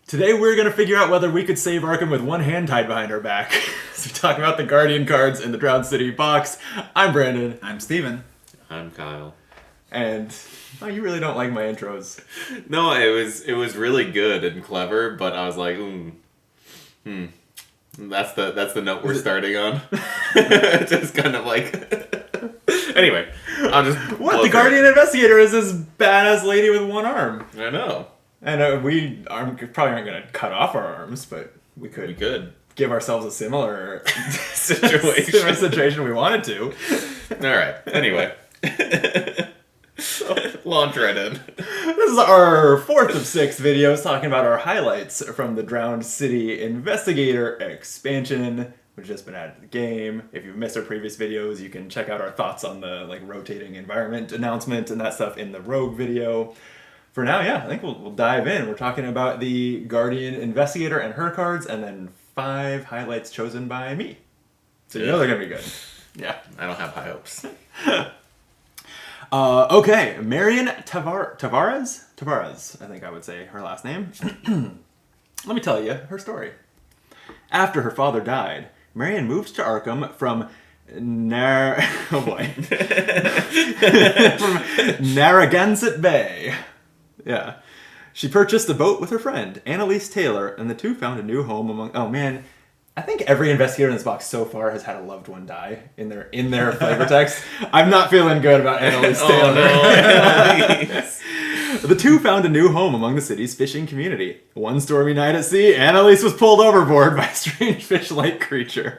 Today we're going to figure out whether we could save Arkham with one hand tied behind our back. So we're talking about the Guardian cards in the Drowned City box. I'm Brandon. I'm Steven. I'm Kyle. And you really don't like my intros. No, it was really good and clever, but I was like, that's the note we're starting on. Just kind of like. Anyway, I'll just. What? The Guardian Investigator is this badass lady with one arm. I know. And we probably aren't going to cut off our arms, but we could. We could give ourselves a similar situation. We wanted to. All right. Anyway. So, launch right in. This is our fourth of 6 videos talking about our highlights from the Drowned City Investigator expansion, which has been added to the game. If you've missed our previous videos, you can check out our thoughts on the rotating environment announcement and that stuff in the Rogue video. For now, yeah, I think we'll dive in. We're talking about the Guardian Investigator and her cards, and then 5 highlights chosen by me. So you know they're gonna be good. Yeah. I don't have high hopes. Okay, Marion Tavares, I think I would say her last name. Let me tell you her story. After her father died, Marion moved to Arkham from Narragansett Bay. Yeah. She purchased a boat with her friend, Annalise Taylor, and the two found a new home among... Oh, man. I think every investigator in this box so far has had a loved one die in their flavor text. I'm not feeling good about Annalise Taylor. No. The two found a new home among the city's fishing community. One stormy night at sea, Annalise was pulled overboard by a strange fish-like creature.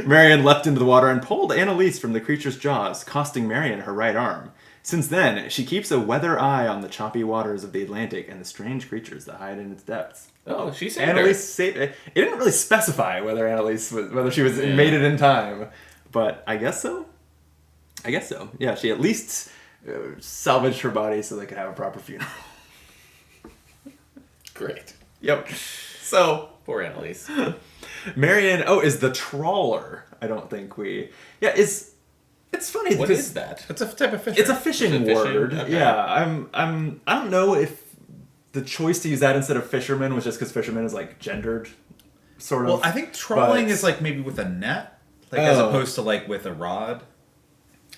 Marion leapt into the water and pulled Annalise from the creature's jaws, costing Marion her right arm. Since then, she keeps a weather eye on the choppy waters of the Atlantic and the strange creatures that hide in its depths. Oh, she saved Annalise saved it. It didn't really specify whether she made it in time, but I guess so. Yeah, she at least salvaged her body so they could have a proper funeral. Great. Yep. So poor Annalise. Marion is the trawler. I don't think we. Yeah, it's funny. What is that? It's a type of fish. It's a fishing word. Okay. Yeah, I don't know if the choice to use that instead of fisherman was just because fisherman is like gendered, sort of. Well, I think trolling is like maybe with a net, as opposed to like with a rod.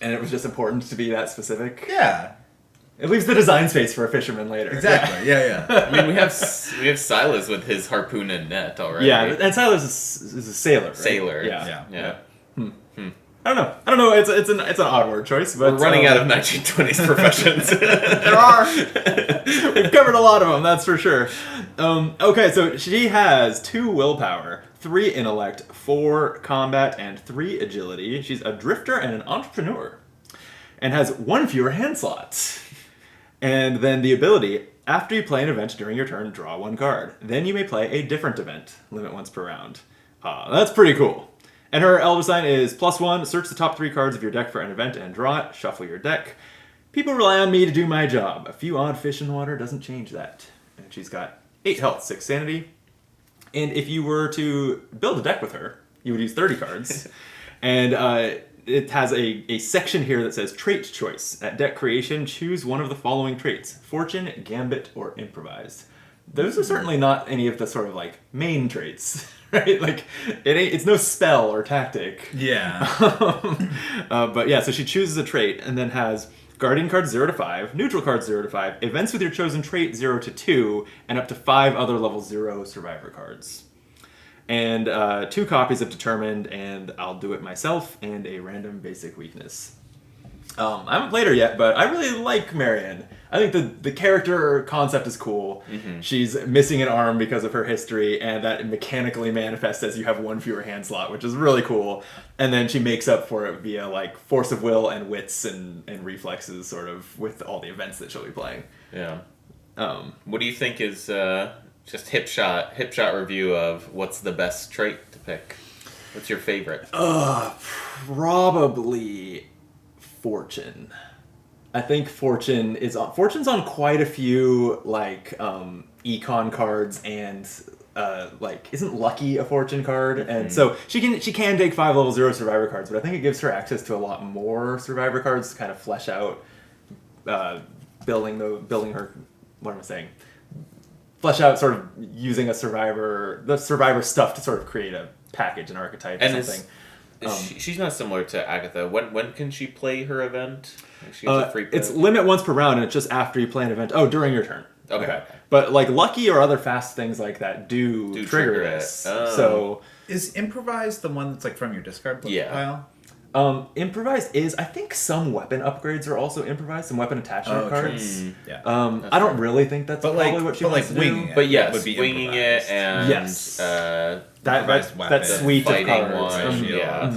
And it was just important to be that specific. Yeah. It leaves the design space for a fisherman later. Exactly. Yeah. I mean, we have Silas with his harpoon and net already. Yeah, and Silas is a sailor. Right? Sailor. Yeah. I don't know. It's an odd word choice, but we're running out of 1920s professions. There are. We've covered a lot of them, that's for sure. Okay, so she has 2 willpower, 3 intellect, 4 combat, and 3 agility. She's a drifter and an entrepreneur, and has 1 fewer hand slot. And then the ability: after you play an event during your turn, draw 1 card. Then you may play a different event, limit once per round. That's pretty cool. And her Elder Sign is +1, search the top 3 cards of your deck for an event and draw it, shuffle your deck. People rely on me to do my job. A few odd fish in the water doesn't change that. And she's got 8 health, 6 sanity. And if you were to build a deck with her, you would use 30 cards. And it has a section here that says Trait Choice. At deck creation, choose one of the following traits: Fortune, Gambit, or Improvised. Those are certainly not any of the sort of like main traits, right? Like it's no spell or tactic. Yeah. But yeah, so she chooses a trait and then has Guardian cards 0 to 5, neutral cards 0 to 5, events with your chosen trait 0 to 2, and up to 5 other level 0 survivor cards. And 2 copies of Determined, and I'll do it myself, and a random basic weakness. I haven't played her yet, but I really like Marion. I think the character concept is cool. Mm-hmm. She's missing an arm because of her history, and that mechanically manifests as you have 1 fewer hand slot, which is really cool. And then she makes up for it via like force of will and wits and reflexes, sort of, with all the events that she'll be playing. Yeah. What do you think is just hip shot review of what's the best trait to pick? What's your favorite? Probably Fortune. I think Fortune's on quite a few like econ cards, and isn't Lucky a Fortune card? And so she can take 5 level 0 survivor cards, but I think it gives her access to a lot more survivor cards to kind of flesh out building her, what am I saying? flesh out sort of using the survivor stuff to sort of create a package, an archetype or And something. she's not similar to Agatha. When can she play her event? Like she has a free play? It's limit once per round, and it's just after you play an event. Oh, during your turn. Okay. But like Lucky or other fast things like that do trigger it. this. Oh. So Is improvise the one that's like from your discard pile? improvised is, I think some weapon upgrades are also improvised, some weapon attachment cards. Yeah. I don't really think that's But probably like- what she but wants like to winging do. it. But yes, would be winging it improvised. and Yes. That improvised weapon. suite of Fighting cards. one, Mhm. yeah.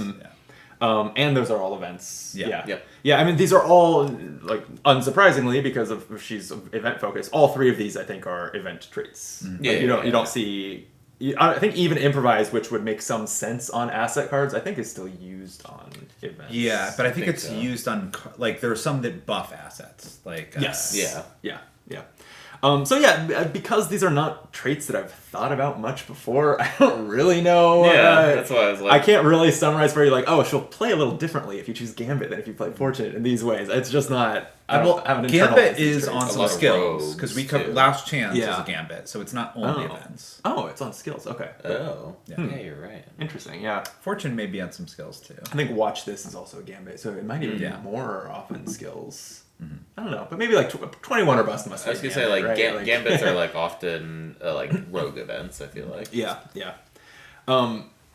Yeah. And those are all events. Yeah. Yep. Yeah, I mean, these are all, like, unsurprisingly, because of she's event focused, all three of these, I think, are event traits. Mm-hmm. Yeah, Like, you yeah, don't yeah. see... I think even improvise, which would make some sense on asset cards, I think is still used on events. Yeah, but I think it's so. used on like there are some that buff assets. Like Yes. Yeah. Yeah. So yeah, because these are not traits that I've thought about much before, I don't really know. Yeah, that's why I was like... I can't really summarize for you like, oh, she'll play a little differently if you choose Gambit than if you play Fortunate in these ways. It's just not... I don't have an Gambit internalized these is traits. on A some lot of skills because we rogues, covered too. Last Chance Yeah. is a Gambit, so it's not only Oh. events. Oh, it's on skills. Okay. Oh. Yeah. Yeah, you're right. Interesting, yeah. Fortune may be on some skills too. I think Watch This is also a Gambit, so it might even Yeah. be more often skills. I don't know, but maybe like 21 or bust must be I was a gonna say Gambit, like, right? gambits are like often like rogue events. I feel like. Yeah, yeah.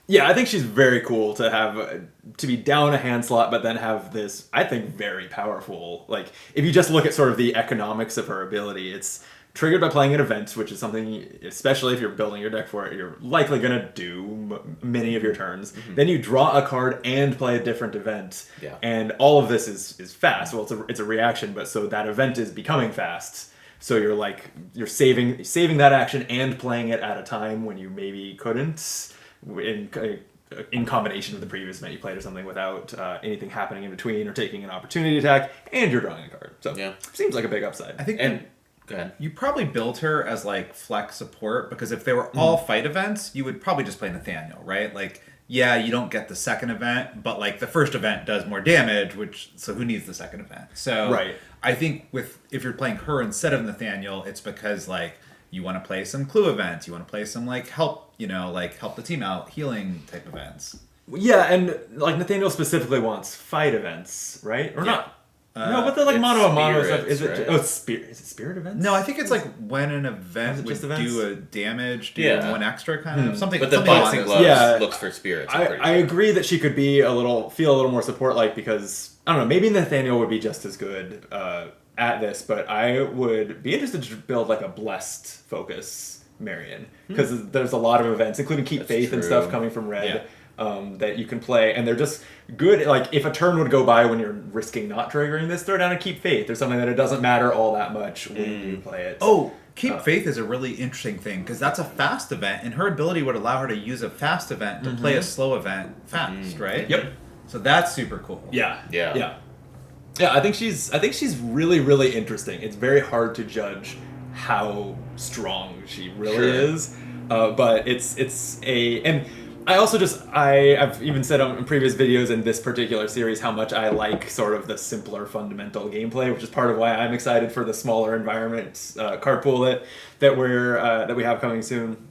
Yeah, I think she's very cool to have, to be down a hand slot, but then have this, I think, very powerful, like, if you just look at sort of the economics of her ability, it's triggered by playing an event, which is something, especially if you're building your deck for it, you're likely going to do many of your turns. Then you draw a card and play a different event. Yeah. And all of this is fast. Well, it's a reaction, but so that event is becoming fast. So you're saving that action and playing it at a time when you maybe couldn't in combination with the previous event you played or something without anything happening in between or taking an opportunity attack, and you're drawing a card. So Yeah. seems like a big upside. I think And go ahead. you probably built her as like flex support because if they were all fight events, you would probably just play Nathaniel, right? Like, yeah, you don't get the second event, but like the first event does more damage, so who needs the second event? So Right. I think if you're playing her instead of Nathaniel, it's because like you want to play some clue events, you want to play some like help the team out, healing type events. Yeah, and like Nathaniel specifically wants fight events, right? Or Yeah. not? No, but the like it's mono and mono stuff. spirits, Is it? right? Oh, it's spirit. Is it spirit events? No, I think it's like when an Is event it would just events? do a damage, do Yeah. one extra kind of something. But the something along boxing those gloves lines. Yeah. looks for spirits. I'm I pretty sure. agree that she could be feel a little more support like because I don't know, maybe Nathaniel would be just as good at this, but I would be interested to build like a blessed focus Marion because there's a lot of events, including Keep That's Faith and true. stuff coming from Red. That you can play, and they're just good. Like if a turn would go by when you're risking not triggering this, throw down a Keep Faith or something that it doesn't matter all that much when you play it. Oh, Keep Faith is a really interesting thing because that's a fast event, and her ability would allow her to use a fast event to play a slow event fast, right? Yep. So that's super cool. Yeah. Yeah. Yeah. Yeah, I think she's really, really interesting. It's very hard to judge how strong she really Sure. is. But and I also I've even said in previous videos in this particular series how much I like sort of the simpler fundamental gameplay, which is part of why I'm excited for the smaller environment card pool that we have coming soon.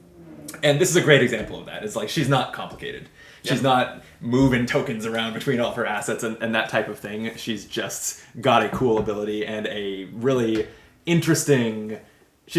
And this is a great example of that. It's like she's not complicated. She's not moving tokens around between all of her assets and that type of thing. She's just got a cool ability and she's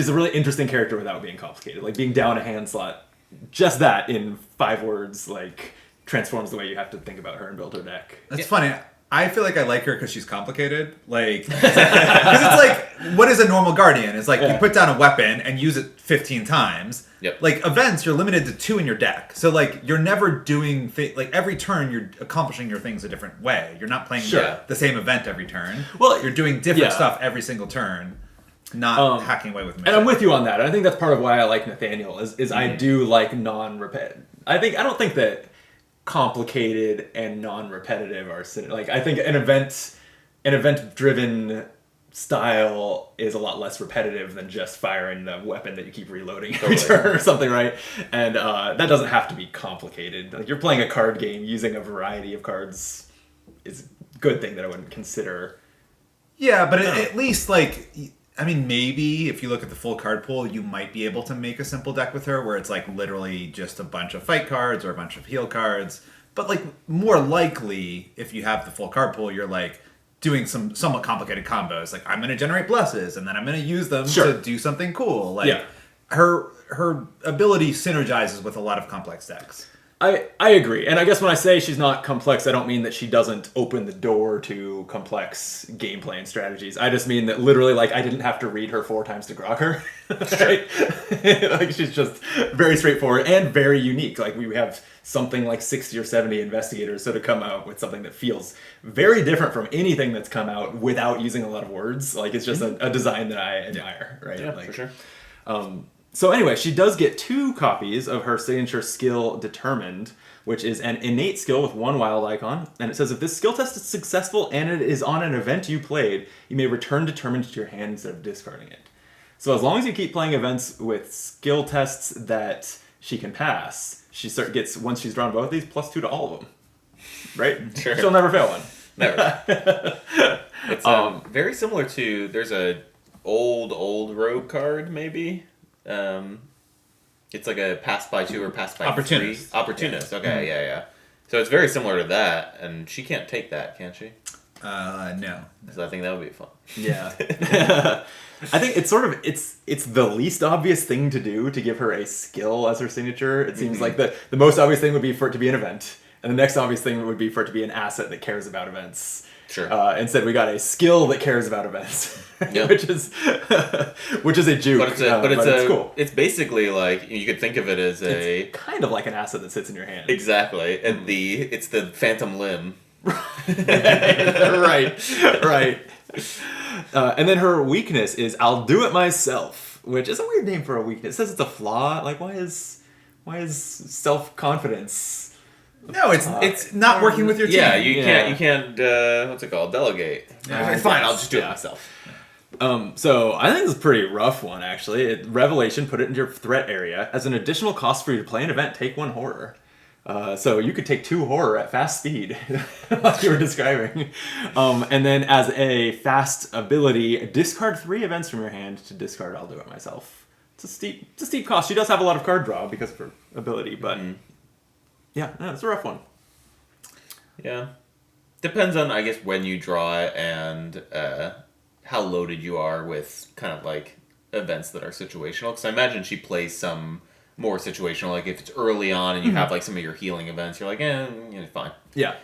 a really interesting character without being complicated. Like being down a hand slot, just that in 5 words, like transforms the way you have to think about her and build her deck. That's funny. I feel like I like her because she's complicated. Like, because it's like, what is a normal guardian? It's like you put down a weapon and use it 15 times. Yep. Like events, you're limited to 2 in your deck. So like you're never doing like every turn you're accomplishing your things a different way. You're not playing Sure. the same event every turn. Well, you're doing different yeah. stuff every single turn, not hacking away with magic. And I'm with you on that. I think that's part of why I like Nathaniel is I do like non-repetitive. I don't think that complicated and non-repetitive are like I think an event driven style is a lot less repetitive than just firing the weapon that you keep reloading every turn or something, right? And that doesn't have to be complicated. Like you're playing a card game using a variety of cards is a good thing that I wouldn't consider. Yeah, but at least like I mean, maybe if you look at the full card pool, you might be able to make a simple deck with her where it's like literally just a bunch of fight cards or a bunch of heal cards. But like more likely, if you have the full card pool, you're like doing some somewhat complicated combos. Like I'm going to generate blesses and then I'm going to use them to do something cool. Like her ability synergizes with a lot of complex decks. I agree. And I guess when I say she's not complex, I don't mean that she doesn't open the door to complex gameplay and strategies. I just mean that literally, like, I didn't have to read her 4 times to grok her. Right? Like, she's just very straightforward and very unique. Like, we have something like 60 or 70 investigators, so to come out with something that feels very different from anything that's come out without using a lot of words, like, it's just a design that I admire, right? Yeah, like, for sure. So anyway, she does get 2 copies of her signature skill Determined, which is an innate skill with 1 wild icon. And it says, if this skill test is successful and it is on an event you played, you may return Determined to your hand instead of discarding it. So as long as you keep playing events with skill tests that she can pass, she gets, once she's drawn both of these, +2 to all of them. Right? Sure. She'll never fail one. Never. It's very similar to, there's a old rogue card, maybe. It's like a pass by 2 or pass by 3. Opportunist. Okay, yeah. So it's very similar to that, and she can't take that, can she? No. So I think that would be fun. Yeah. I think it's sort of it's the least obvious thing to do to give her a skill as her signature. It seems like the most obvious thing would be for it to be an event, and the next obvious thing would be for it to be an asset that cares about events. Sure. Instead, we got a skill that cares about events, Yeah. which is a juke. But it's cool. It's basically like, you could think of it as It's kind of like an asset that sits in your hand. exactly, and it's the phantom limb. right. And then her weakness is I'll do it myself, which is a weird name for a weakness. It says it's a flaw. Like, why is self-confidence? No, it's not working with your team. Yeah, you can't. What's it called? Delegate. Fine, I'll just do it myself. So I think this is a pretty rough one, actually. Revelation, put it into your threat area. As an additional cost for you to play an event, take 1 horror. So you could take 2 horror at fast speed, like you were describing. And then as a fast ability, discard 3 events from your hand to discard I'll do it myself. It's a steep cost. She does have a lot of card draw because of her ability, but yeah, it's a rough one. Yeah. Depends on, I guess, when you draw it and how loaded you are with kind of like events that are situational. Because I imagine she plays some more situational. Like if it's early on and you have like some of your healing events, you're like, fine. Yeah.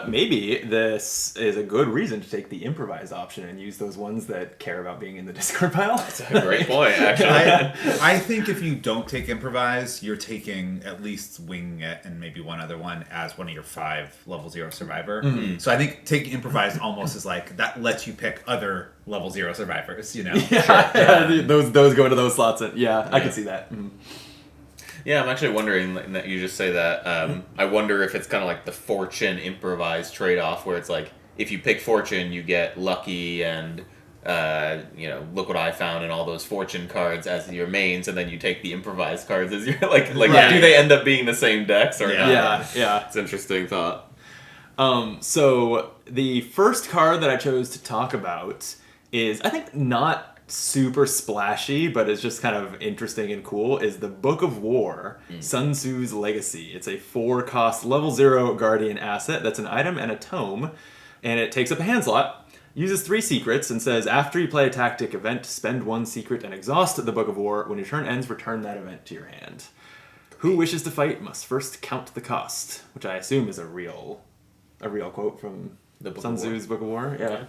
Maybe this is a good reason to take the improvised option and use those ones that care about being in the discard pile. That's a great point, actually. I think if you don't take improvise, you're taking at least wing it and maybe one other one as one of your 5 level 0 survivor. So I think taking improvise almost is like that lets you pick other level 0 survivors. You know, Yeah. Those go into those slots. I can see that. Yeah, I'm actually wondering that you just say that. I wonder if it's kind of like the fortune improvised trade-off, where it's like if you pick fortune, you get lucky and look what I found and all those fortune cards as your mains, and then you take the improvised cards as your like. Right. Do they end up being the same decks or not? Yeah. It's an interesting thought. So the first card that I chose to talk about is, I think, not super splashy, but it's just kind of interesting and cool, is the Book of War, Sun Tzu's Legacy. It's a 4-cost level 0 guardian asset that's an item and a tome, and it takes up a hand slot, uses 3 secrets, and says after you play a tactic event, spend 1 secret and exhaust the Book of War. When your turn ends, return that event to your hand. Who wishes to fight must first count the cost, which I assume is a real quote from The Book Sun of War. Tzu's Book of War. Yeah.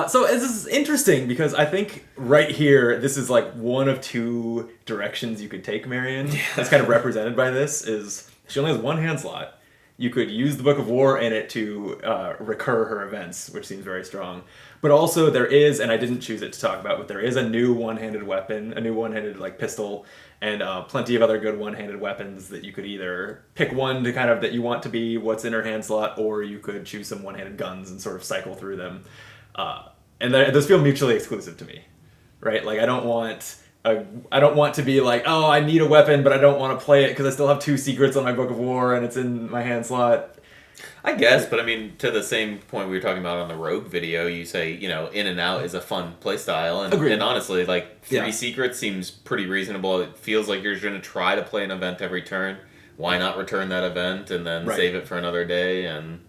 So this is interesting because I think right here, this is like one of 2 directions you could take Marion. That's kind of represented by this, is she only has 1 hand slot. You could use the Book of War in it to recur her events, which seems very strong. But also there is, and I didn't choose it to talk about, but there is a new one-handed weapon, a new one-handed like pistol, and plenty of other good one-handed weapons that you could either pick one to kind of that you want to be what's in her hand slot, or you could choose some one-handed guns and sort of cycle through them. And those feel mutually exclusive to me, right? Like I don't want to be like, oh, I need a weapon, but I don't want to play it because I still have 2 secrets on my Book of War and it's in my hand slot. I guess, but I mean, to the same point we were talking about on the Rogue video, you say, in and out is a fun playstyle. And honestly, like, 3 secrets seems pretty reasonable. It feels like you're going to try to play an event every turn. Why not return that event and then save it for another day? And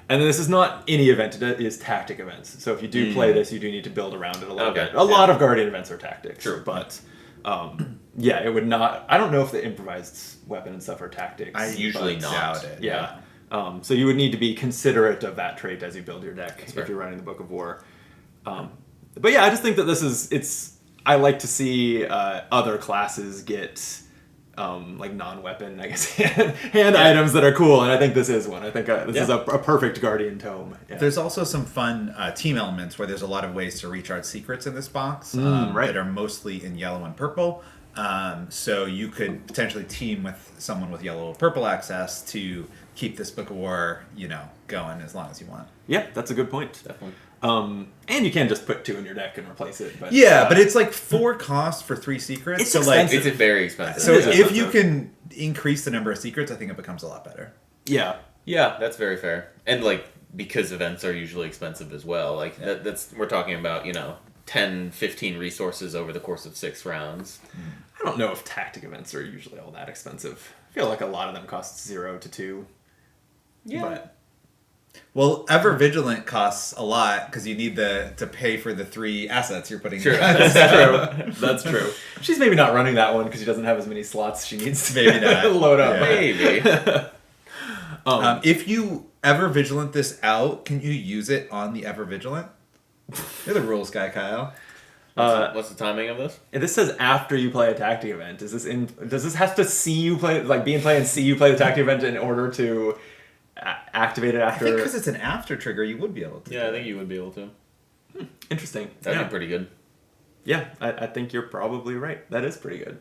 this is not any event, it is tactic events. So if you do play this, you do need to build around it a little bit. A lot of Guardian events are tactics. True. But, it would not... I don't know if the improvised weapon and stuff are tactics. I usually not. Doubt it. Yeah. So you would need to be considerate of that trait as you build your deck if you're running the Book of War. But yeah, I just think that I like to see other classes get like non-weapon, I guess, hand items that are cool, and I think this is one. I think this is a perfect Guardian tome. Yeah. There's also some fun team elements where there's a lot of ways to recharge secrets in this box that are mostly in yellow and purple. So you could potentially team with someone with yellow or purple access to keep this Book of War, going as long as you want. Yeah, that's a good point. Definitely. And you can just put 2 in your deck and replace it. But but it's like 4 costs for 3 secrets. It's so expensive. It's very expensive. So if you can increase the number of secrets, I think it becomes a lot better. Yeah. Yeah, that's very fair. And because events are usually expensive as well. We're talking about, 10, 15 resources over the course of 6 rounds. I don't know if tactic events are usually all that expensive. I feel like a lot of them cost 0 to 2. Yeah. But Well, Ever Vigilant costs a lot because you need to pay for the 3 assets you're putting. Sure. in. That's true. That's true. She's maybe not running that one because she doesn't have as many slots she needs to Maybe not. load up. Yeah. Maybe. If you Ever Vigilant this out, can you use it on the Ever Vigilant? You're the rules guy, Kyle. What's the timing of this? This says after you play a tactic event. Does this have to see you play, be in play and see you play the tactic event in order to activate it after? I think because it's an after trigger, you would be able to. Yeah, I think you would be able to. Interesting. That'd be pretty good. Yeah, I think you're probably right. That is pretty good.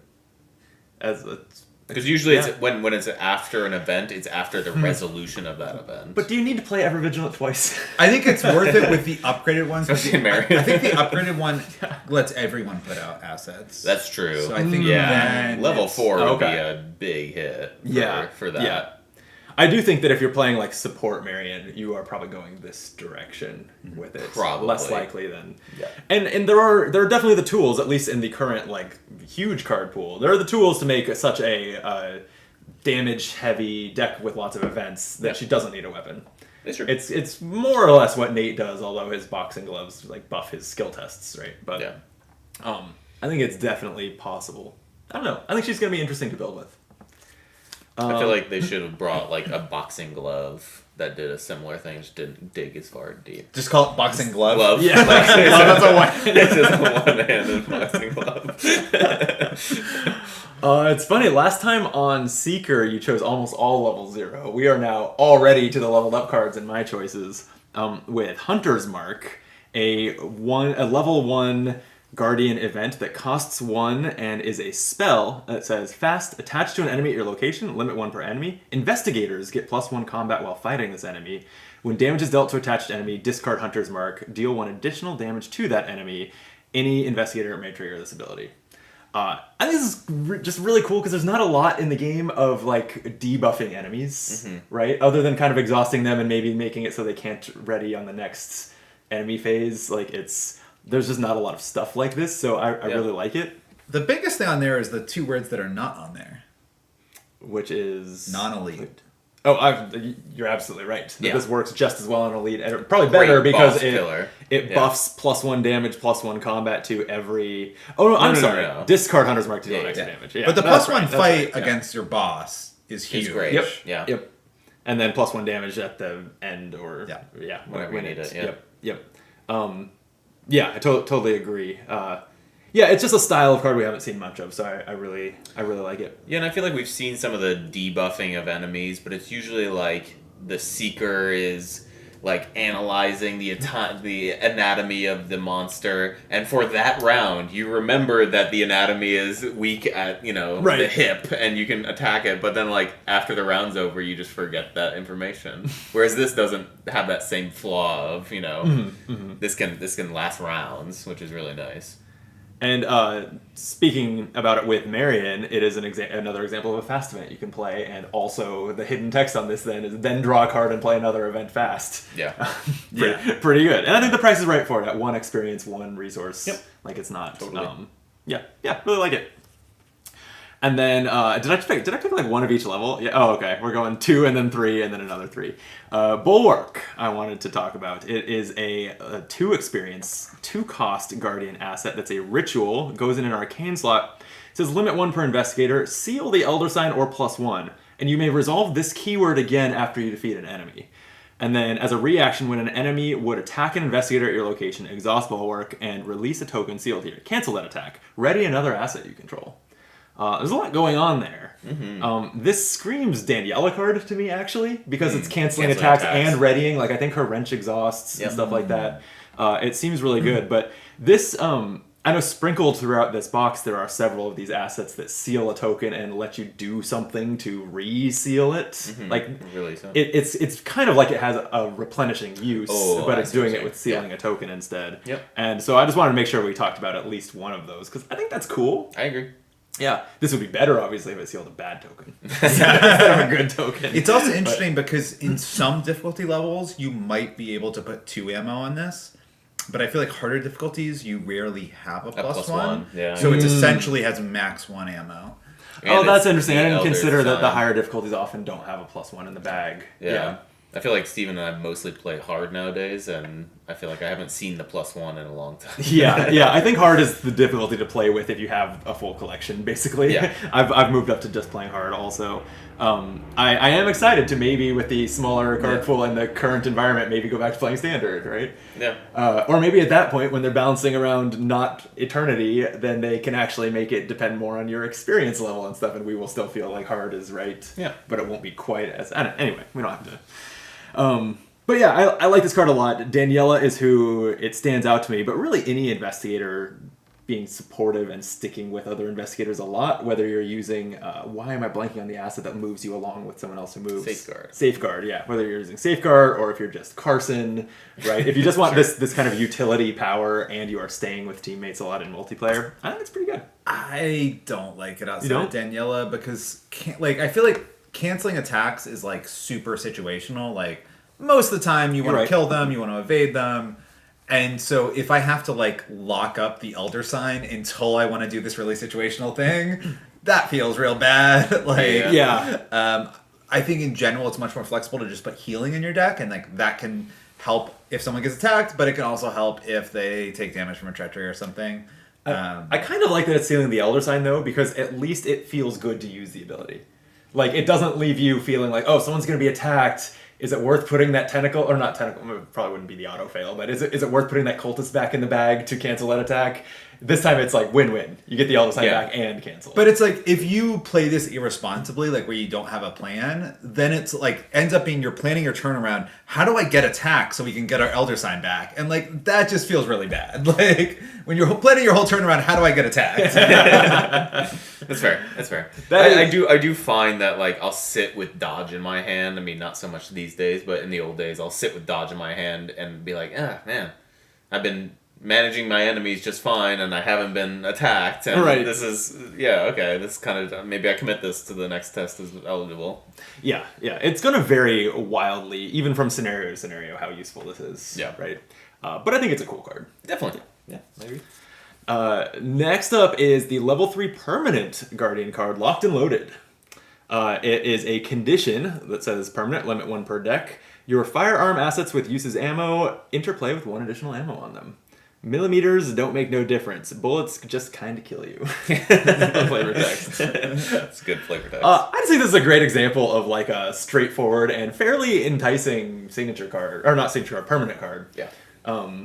Because usually it's when it's after an event, it's after the resolution of that event. But do you need to play Ever Vigilant twice? I think it's worth it with the upgraded ones. Especially Marion. I think the upgraded one lets everyone put out assets. That's true. So I think level 4 would be a big hit for that. Yeah. I do think that if you're playing support Marion, you are probably going this direction with it. Probably. Less likely than. Yeah. And there are definitely the tools, at least in the current huge card pool. There are the tools to make such a damage heavy deck with lots of events that she doesn't need a weapon. It's true. It's more or less what Nate does, although his boxing gloves buff his skill tests, right? But I think it's definitely possible. I don't know. I think she's gonna be interesting to build with. I feel like they should have brought a boxing glove that did a similar thing, just didn't dig as far deep. Just call it boxing glove. Yeah, That's a one. It's just a one-handed boxing glove. It's funny. Last time on Seeker, you chose almost all level 0. We are now already to the leveled up cards in my choices. With Hunter's Mark, a level 1 Guardian event that costs 1 and is a spell that says fast, attached to an enemy at your location, limit 1 per enemy. Investigators get +1 combat while fighting this enemy. When damage is dealt to attached enemy, discard Hunter's Mark, deal 1 additional damage to that enemy. Any investigator may trigger this ability. I think this is just really cool because there's not a lot in the game of debuffing enemies, right? Other than kind of exhausting them and maybe making it so they can't ready on the next enemy phase. There's just not a lot of stuff like this, so I really like it. The biggest thing on there is the 2 words that are not on there. Which is... Non-elite. Oh, you're absolutely right. Yeah. This works just as well on Elite. Probably better because killer. it buffs +1 damage, +1 combat to every... Oh, no, I'm sorry. No. Discard Hunter's Mark to deal extra damage. Yeah, But the that's +1 right, fight right, against your boss is huge. It's great. Yep. Yeah. Yep. And then +1 damage at the end or... Yeah. Whenever you need it, Yep. Yeah, I totally agree. It's just a style of card we haven't seen much of, so I really like it. Yeah, and I feel like we've seen some of the debuffing of enemies, but it's usually the Seeker is analyzing the anatomy of the monster, and for that round, you remember that the anatomy is weak at the hip, and you can attack it. But then after the round's over, you just forget that information. Whereas this doesn't have that same flaw of this can last rounds, which is really nice. And speaking about it with Marion, it is another example of a fast event you can play, and also the hidden text on this then is then draw a card and play another event fast. Yeah. Pretty good. And I think the price is right for it at 1 experience, 1 resource. Yep. Like it's not. Totally. Yeah, really like it. And then, did I pick like 1 of each level? Yeah. Oh, okay. We're going 2 and then 3 and then another 3. Bulwark, I wanted to talk about. It is a 2 experience, 2 cost Guardian asset that's a ritual, goes in an arcane slot. It says limit 1 per investigator, seal the Elder Sign or +1, and you may resolve this keyword again after you defeat an enemy. And then, as a reaction, when an enemy would attack an investigator at your location, exhaust Bulwark and release a token sealed here. Cancel that attack. Ready another asset you control. There's a lot going on there. Mm-hmm. This screams Daniela card to me, actually, because it's canceling attacks and readying. Like, I think her wrench exhausts and stuff like that. It seems really good. But this, I know sprinkled throughout this box, there are several of these assets that seal a token and let you do something to re-seal it. Mm-hmm. Like, really so. It's kind of like it has a replenishing use, but it's doing it with sealing a token instead. Yep. And so I just wanted to make sure we talked about at least one of those, because I think that's cool. I agree. Yeah, this would be better, obviously, if it sealed a bad token instead of a good token. It's also interesting because in some difficulty levels, you might be able to put 2 ammo on this. But I feel like harder difficulties, you rarely have a plus one. Yeah. So it essentially has max 1 ammo. And that's interesting. I didn't consider that the higher difficulties often don't have a +1 in the bag. Yeah. I feel like Steven and I mostly play hard nowadays, and I feel like I haven't seen the +1 in a long time. Yeah. I think hard is the difficulty to play with if you have a full collection, basically. Yeah. I've moved up to just playing hard also. I am excited to maybe, with the smaller card pool and the current environment, maybe go back to playing standard, right? Yeah. Or maybe at that point, when they're balancing around not eternity, then they can actually make it depend more on your experience level and stuff, and we will still feel like hard is right. Yeah. But it won't be quite as... Anyway, we don't have to... But yeah, I like this card a lot. Daniela is who it stands out to me, but really any investigator being supportive and sticking with other investigators a lot, whether you're using, why am I blanking on the asset that moves you along with someone else who moves? Safeguard, yeah. Whether you're using Safeguard or if you're just Carson, right? If you just want this kind of utility power and you are staying with teammates a lot in multiplayer, I think it's pretty good. I don't like it outside of Daniela because, I feel like canceling attacks is like super situational. Like most of the time you want to kill them, you want to evade them. And so if I have to like lock up the Elder Sign until I want to do this really situational thing, that feels real bad. I think in general it's much more flexible to just put healing in your deck, and like that can help if someone gets attacked, but it can also help if they take damage from a treachery or something. I kind of like that it's sealing the Elder Sign though, because at least it feels good to use the ability. Like, it doesn't leave you feeling like, oh, someone's going to be attacked. Is it worth putting that tentacle, or not tentacle, it probably wouldn't be the auto fail, but is it worth putting that cultist back in the bag to cancel that attack? This time it's like win-win. You get the Elder Sign back and cancel. But it's like, if you play this irresponsibly, like where you don't have a plan, then it's like, ends up being you're planning your turnaround. How do I get attacked so we can get our Elder Sign back? And like, that just feels really bad. Like, when you're planning your whole turnaround, how do I get attacked? That's fair. I do find that, like, I'll sit with dodge in my hand. I mean, not so much these days, but in the old days, I'll sit with dodge in my hand and be like, man, I've been managing my enemies just fine, and I haven't been attacked. And this is, this kind of, maybe I commit this to the next test as eligible. Yeah. It's going to vary wildly, even from scenario to scenario, how useful this is. Yeah. Right? But I think it's a cool card. Definitely. Yeah, I agree. Next up is the level 3 permanent Guardian card, Locked and Loaded. It is a condition that says permanent, limit 1 per deck. Your firearm assets with uses ammo interplay with 1 additional ammo on them. Millimeters don't make no difference. Bullets just kind of kill you. Flavor text. That's good flavor text. I just think this is a great example of like a straightforward and fairly enticing signature card, or not signature card, permanent card. Yeah.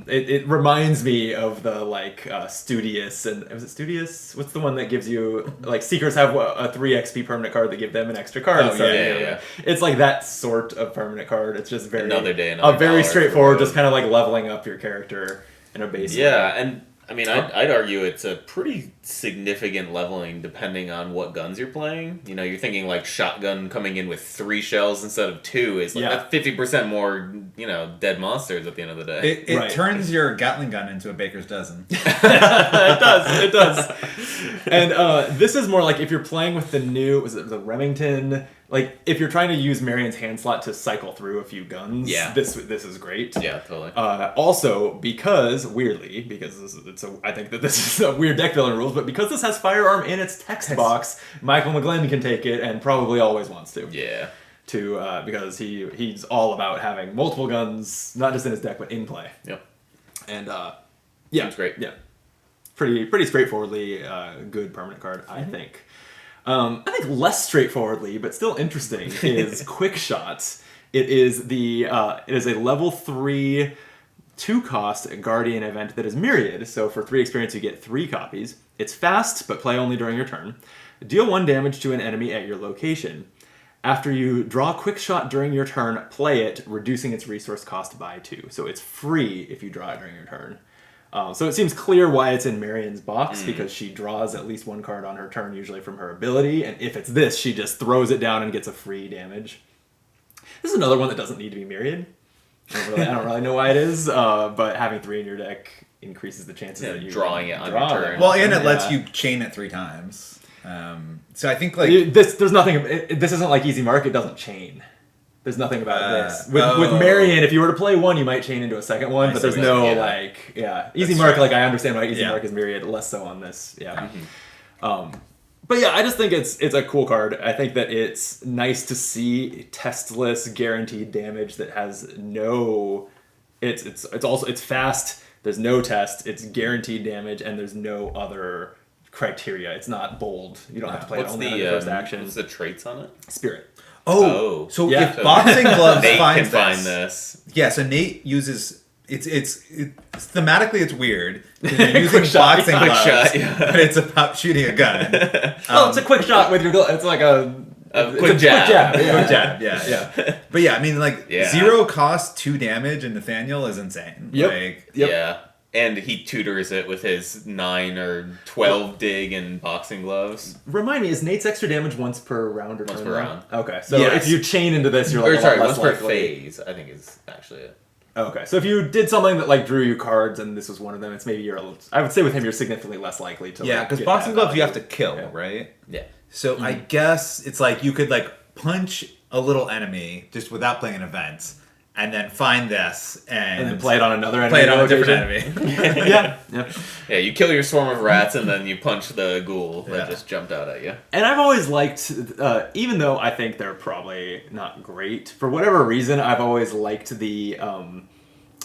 It reminds me of the like Studious, and was it Studious? What's the one that gives you like Seekers have a 3 XP permanent card that give them an extra card? Oh, yeah. It's like that sort of permanent card. It's just very another day, another very dollar straightforward, just kind of like leveling up your character in a base. Yeah, and I mean, I'd argue it's a pretty significant leveling depending on what guns you're playing. You know, you're thinking like shotgun coming in with 3 shells instead of 2 is like that's 50% more, you know, dead monsters at the end of the day. It turns your Gatling gun into a baker's dozen. It does. And this is more like if you're playing with the new, was it the Remington? Like if you're trying to use Marion's hand slot to cycle through a few guns, this is great. Yeah, totally. Also, because weirdly, I think that this is a weird deck building rules, but because this has firearm in its text box, Michael McGlynn can take it and probably always wants to. Yeah. Because he's all about having multiple guns, not just in his deck but in play. Yep. And Seems great. Yeah. Pretty straightforwardly good permanent card, I think. I think less straightforwardly, but still interesting, is Quick Shot. It is a level 3 2-cost Guardian event that is Myriad. So for 3 experience, you get 3 copies. It's fast, but play only during your turn. Deal 1 damage to an enemy at your location. After you draw Quick Shot during your turn, play it, reducing its resource cost by 2. So it's free if you draw it during your turn. So it seems clear why it's in Marion's box, because she draws at least 1 card on her turn, usually from her ability, and if it's this, she just throws it down and gets a free damage. This is another one that doesn't need to be Myriad. I don't really know why it is, but having 3 in your deck increases the chances that you drawing it on your turn. Well, and it lets you chain it 3 times. So I think like there's nothing. This isn't like Easy Mark. It doesn't chain. There's nothing about this. With Marion, if you were to play 1, you might chain into a second one, but there's no Easy Mark. Like I understand why Easy Mark is Myriad, less so on this. Yeah. But yeah, I just think it's a cool card. I think that it's nice to see testless guaranteed damage that has no. It's fast. There's no test. It's guaranteed damage, and there's no other criteria. It's not bold. You don't have to play it only on the first action. What's the traits on it? Spirit. So if Boxing Gloves Nate finds can find this. Yeah, so Nate uses it's thematically it's weird. You're using boxing gloves, but it's about shooting a gun. It's a quick shot with your glove. It's like a quick jab. Quick jab. Yeah. But yeah, I mean, like 0 cost 2 damage in Nathaniel is insane. Yep. Yeah. And he tutors it with his 9 or 12 dig and boxing gloves. Remind me, is Nate's extra damage once per round or once per round? Okay, so if you chain into this, you're like once per phase. I think is actually it. Okay, so if you did something that like drew you cards and this was one of them, it's maybe I would say with him you're significantly less likely to. Yeah, because boxing gloves you have to kill, right? Yeah. So I guess it's like you could like punch a little enemy just without playing an event. And then find this and then play it on another enemy. Play it on a different enemy. Yeah, you kill your swarm of rats and then you punch the ghoul that just jumped out at you. And I've always liked, even though I think they're probably not great, for whatever reason, I've always liked the,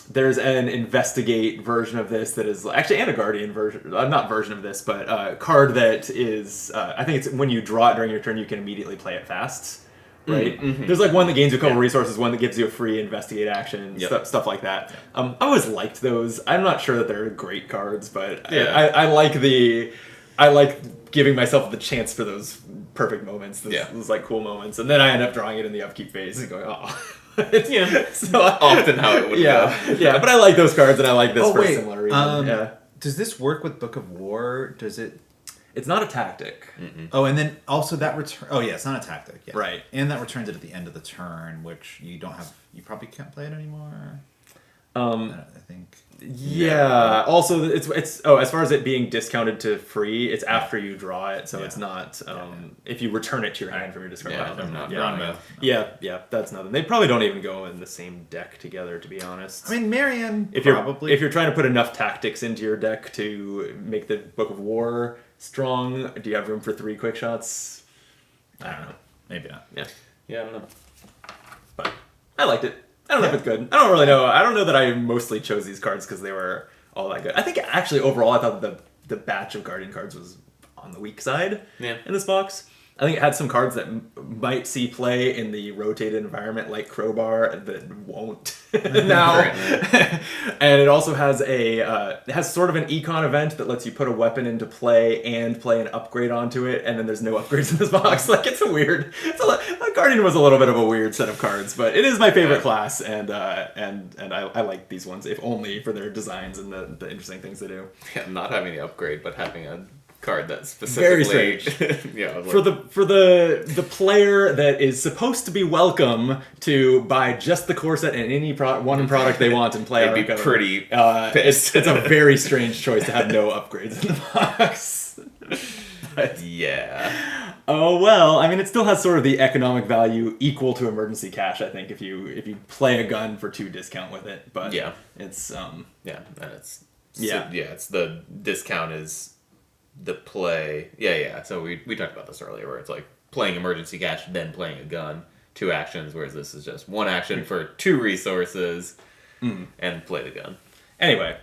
there's an investigate version of this that is, actually, and a guardian version, not version of this, but a card that is, I think it's when you draw it during your turn, you can immediately play it fast. Right? There's like one that gains you a couple resources, one that gives you a free investigate action, stuff like that. I always liked those. I'm not sure that they're great cards, but I like giving myself the chance for those perfect moments, those like cool moments, and then I end up drawing it in the upkeep phase and going, it's so often how it would go. Yeah, but I like those cards and I like this for a similar reason. Does this work with Book of War? Does it? It's not a tactic. Oh, and then also that return. Oh, yeah, it's not a tactic. Yeah. Right. And that returns it at the end of the turn, which you don't have. You probably can't play it anymore. I think. Yeah. Also, it's as far as it being discounted to free, it's after you draw it, so it's not if you return it to your hand from your discard pile. I'm not drawing it. Yeah, that's nothing. They probably don't even go in the same deck together, to be honest. I mean, Marion if you're trying to put enough tactics into your deck to make the Book of War strong, do you have room for 3 quick shots? I don't know. Maybe not. Yeah, I don't know. But I liked it. I don't know if it's good. I don't really know. I don't know that I mostly chose these cards because they were all that good. I think actually overall I thought the batch of Guardian cards was on the weak side in this box. I think it had some cards that might see play in the rotated environment like Crowbar that won't now. And it also has it has sort of an econ event that lets you put a weapon into play and play an upgrade onto it, and then there's no upgrades in this box. Like it's a Guardian was a little bit of a weird set of cards, but it is my favorite class, and I like these ones, if only for their designs and the interesting things they do. Yeah, not having the upgrade, but having a card that's specifically very strange. yeah, like, For the player that is supposed to be welcome to buy just the core set and any one product they want and play. they'd be pretty it's a very strange choice to have no upgrades in the box. But, yeah. oh well, I mean, it still has sort of the economic value equal to emergency cash. I think if you play a gun for 2 discount with it, but Yeah. it's Yeah, and it's Yeah. it's the discount is the play. Yeah. So we talked about this earlier, where it's like playing emergency cash, then playing a gun, 2 actions, whereas this is just 1 action for 2 resources, and play the gun. Anyway,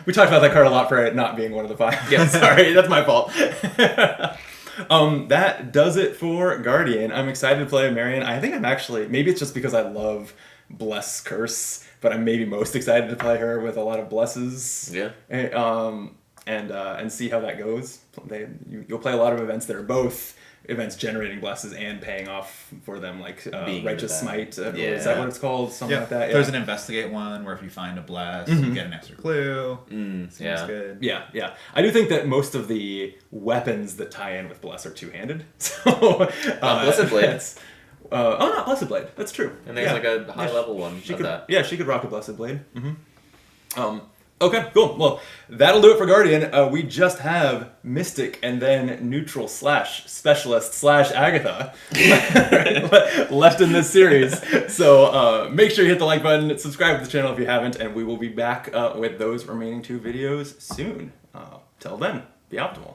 we talked about that card a lot for it not being one of the 5. Yeah. Sorry, that's my fault. That does it for Guardian. I'm excited to play Marion. I think I'm actually, maybe it's just because I love Bless Curse, but I'm maybe most excited to play her with a lot of blesses. Yeah. And see how that goes. You'll play a lot of events that are both events generating blesses and paying off for them, like Being Righteous that. Smite. Yeah. Is that what it's called? Something like that. There's an investigate one where if you find a bless, you get an extra clue. Seems yeah. good. Yeah. I do think that most of the weapons that tie in with Bless are two-handed. So, Blessed Blade. not Blessed Blade. That's true. And there's like a high level one She of could, that. yeah, she could rock a Blessed Blade. Okay, cool. Well, that'll do it for Guardian. We just have Mystic and then Neutral / Specialist / Agatha left in this series. So make sure you hit the like button, subscribe to the channel if you haven't, and we will be back with those remaining 2 videos soon. Till then, be optimal.